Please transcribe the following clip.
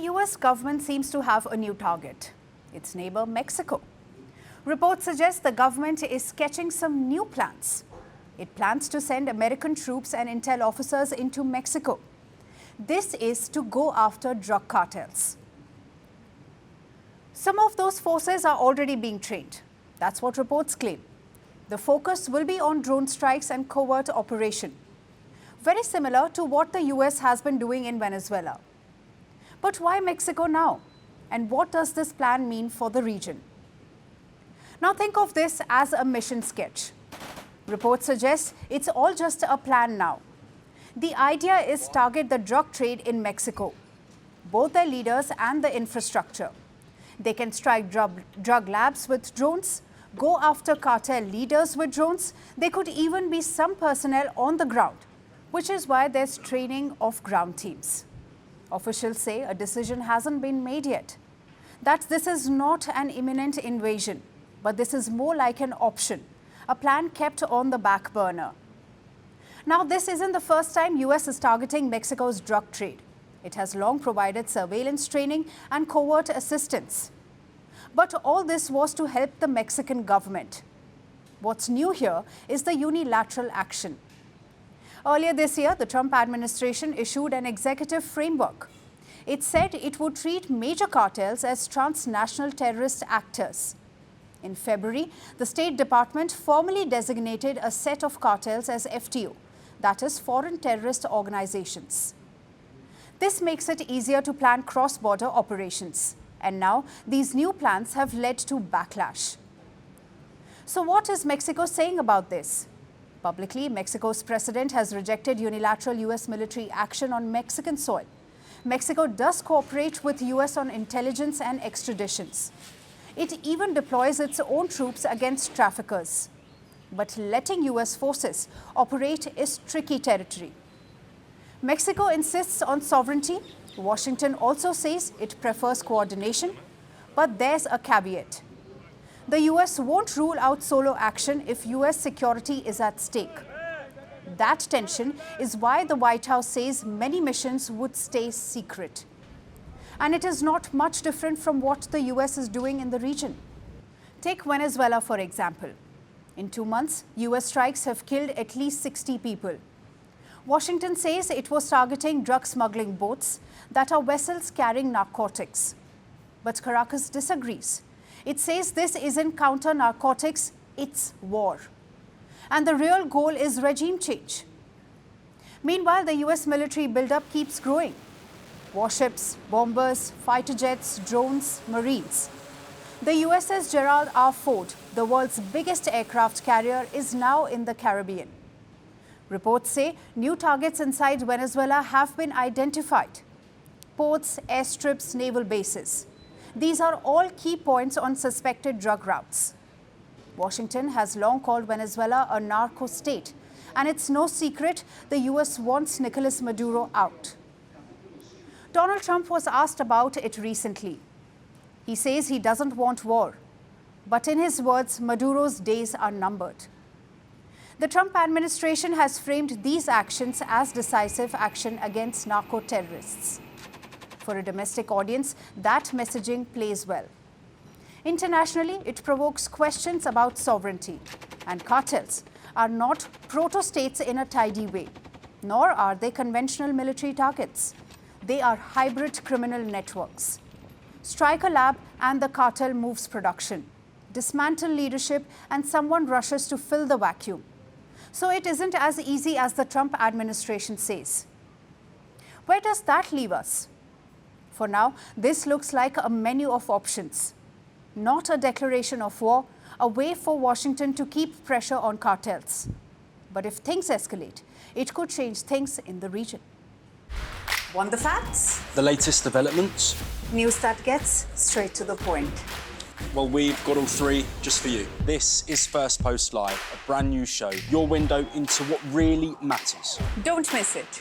US government seems to have a new target, its neighbor Mexico. Reports suggest the government is sketching some new plans. It plans to send American troops and intel officers into Mexico. This is to go after drug cartels. Some of those forces are already being trained. That's what reports claim. The focus will be on drone strikes and covert operation, very similar to what the US has been doing in Venezuela. But why Mexico now? And what does this plan mean for the region? Now think of this as a mission sketch. Reports suggest it's all just a plan now. The idea is target the drug trade in Mexico, both their leaders and the infrastructure. They can strike drug labs with drones, go after cartel leaders with drones. There could even be some personnel on the ground, which is why there's training of ground teams. Officials say a decision hasn't been made yet, that this is not an imminent invasion, but this is more like an option, a plan kept on the back burner. Now, this isn't the first time US is targeting Mexico's drug trade. It has long provided surveillance training and covert assistance. But all this was to help the Mexican government. What's new here is the unilateral action. Earlier this year, the Trump administration issued an executive framework. It said it would treat major cartels as transnational terrorist actors. In February, the State Department formally designated a set of cartels as FTO, that is, foreign terrorist organizations. This makes it easier to plan cross-border operations. And now, these new plans have led to backlash. So what is Mexico saying about this? Publicly, Mexico's president has rejected unilateral US military action on Mexican soil. Mexico does cooperate with US on intelligence and extraditions. It even deploys its own troops against traffickers. But letting US forces operate is tricky territory. Mexico insists on sovereignty. Washington also says it prefers coordination. But there's a caveat. The US won't rule out solo action if US security is at stake. That tension is why the White House says many missions would stay secret. And it is not much different from what the US is doing in the region. Take Venezuela, for example. In 2 months, US strikes have killed at least 60 people. Washington says it was targeting drug smuggling boats that are vessels carrying narcotics. But Caracas disagrees. It says this isn't counter-narcotics, it's war. And the real goal is regime change. Meanwhile, the US military buildup keeps growing. Warships, bombers, fighter jets, drones, marines. The USS Gerald R. Ford, the world's biggest aircraft carrier, is now in the Caribbean. Reports say new targets inside Venezuela have been identified. Ports, airstrips, naval bases. These are all key points on suspected drug routes. Washington has long called Venezuela a narco state, and it's no secret the US wants Nicolas Maduro out. Donald Trump was asked about it recently. He says he doesn't want war, but in his words, Maduro's days are numbered. The Trump administration has framed these actions as decisive action against narco-terrorists. For a domestic audience, that messaging plays well. Internationally, it provokes questions about sovereignty. And cartels are not proto-states in a tidy way, nor are they conventional military targets. They are hybrid criminal networks. Strike a lab and the cartel moves production. Dismantle leadership and someone rushes to fill the vacuum. So it isn't as easy as the Trump administration says. Where does that leave us? For now, this looks like a menu of options, not a declaration of war, a way for Washington to keep pressure on cartels. But if things escalate, it could change things in the region. Want the facts? The latest developments? News that gets straight to the point. Well, we've got all three just for you. This is Firstpost Live, a brand new show, your window into what really matters. Don't miss it.